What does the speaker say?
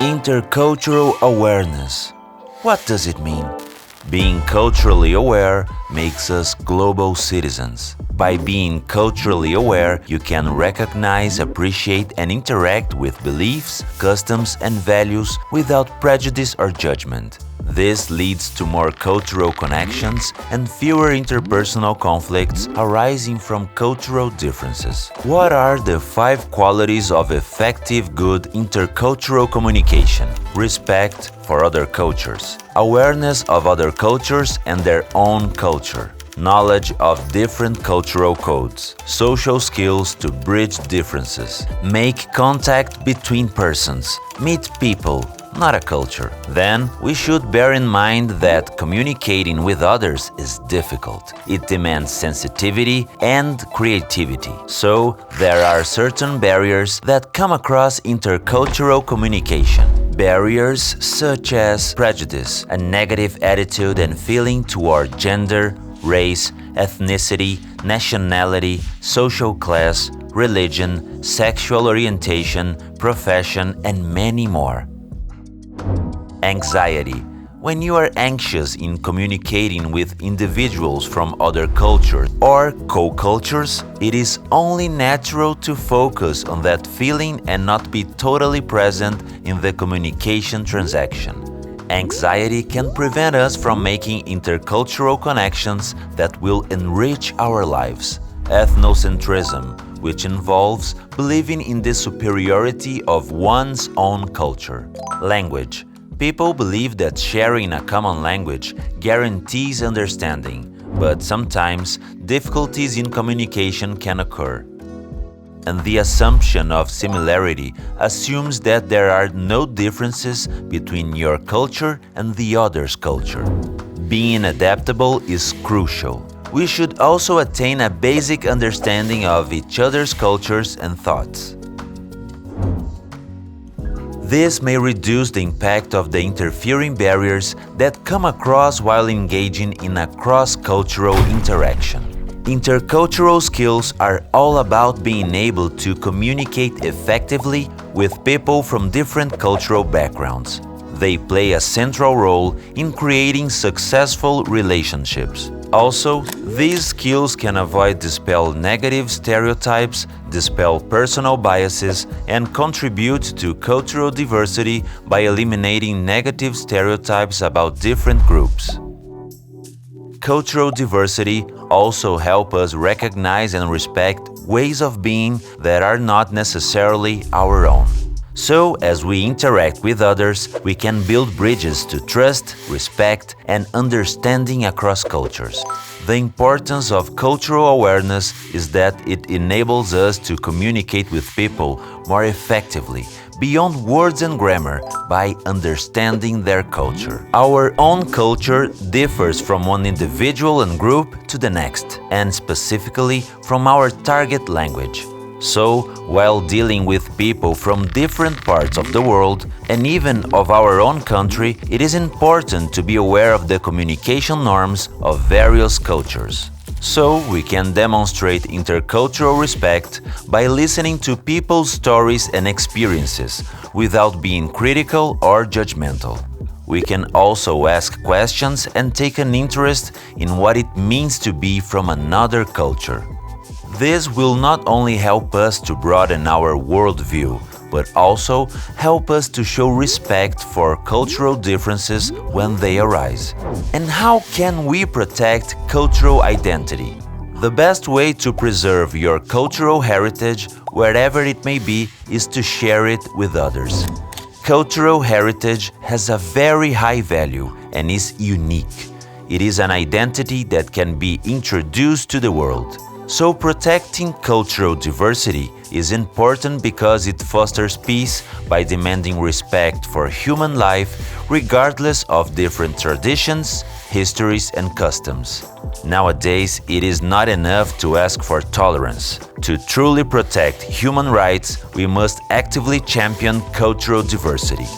Intercultural awareness. What does it mean? Being culturally aware makes us global citizens. By being culturally aware, you can recognize, appreciate, and interact with beliefs, customs, and values without prejudice or judgment. This leads to more cultural connections and fewer interpersonal conflicts arising from cultural differences. What are the 5 qualities of effective good intercultural communication? Respect for other cultures, awareness of other cultures and their own culture, knowledge of different cultural codes, social skills to bridge differences, make contact between persons, meet people, not a culture. Then, we should bear in mind that communicating with others is difficult. It demands sensitivity and creativity. So, there are certain barriers that come across intercultural communication. Barriers such as prejudice, a negative attitude and feeling toward gender, race, ethnicity, nationality, social class, religion, sexual orientation, profession, and many more. Anxiety. When you are anxious in communicating with individuals from other cultures or co-cultures, it is only natural to focus on that feeling and not be totally present in the communication transaction. Anxiety can prevent us from making intercultural connections that will enrich our lives. Ethnocentrism, which involves believing in the superiority of one's own culture. Language. People believe that sharing a common language guarantees understanding, but sometimes difficulties in communication can occur. And the assumption of similarity assumes that there are no differences between your culture and the other's culture. Being adaptable is crucial. We should also attain a basic understanding of each other's cultures and thoughts. This may reduce the impact of the interfering barriers that come across while engaging in a cross-cultural interaction. Intercultural skills are all about being able to communicate effectively with people from different cultural backgrounds. They play a central role in creating successful relationships. Also, these skills can dispel negative stereotypes, dispel personal biases, and contribute to cultural diversity by eliminating negative stereotypes about different groups. Cultural diversity also helps us recognize and respect ways of being that are not necessarily our own. So, as we interact with others, we can build bridges to trust, respect, and understanding across cultures. The importance of cultural awareness is that it enables us to communicate with people more effectively, beyond words and grammar, by understanding their culture. Our own culture differs from one individual and group to the next, and specifically from our target language. So, while dealing with people from different parts of the world, and even of our own country, it is important to be aware of the communication norms of various cultures. So, we can demonstrate intercultural respect by listening to people's stories and experiences without being critical or judgmental. We can also ask questions and take an interest in what it means to be from another culture. This will not only help us to broaden our worldview, but also help us to show respect for cultural differences when they arise. And how can we protect cultural identity? The best way to preserve your cultural heritage, wherever it may be, is to share it with others. Cultural heritage has a very high value and is unique. It is an identity that can be introduced to the world. So protecting cultural diversity is important because it fosters peace by demanding respect for human life regardless of different traditions, histories, and customs. Nowadays, it is not enough to ask for tolerance. To truly protect human rights, we must actively champion cultural diversity.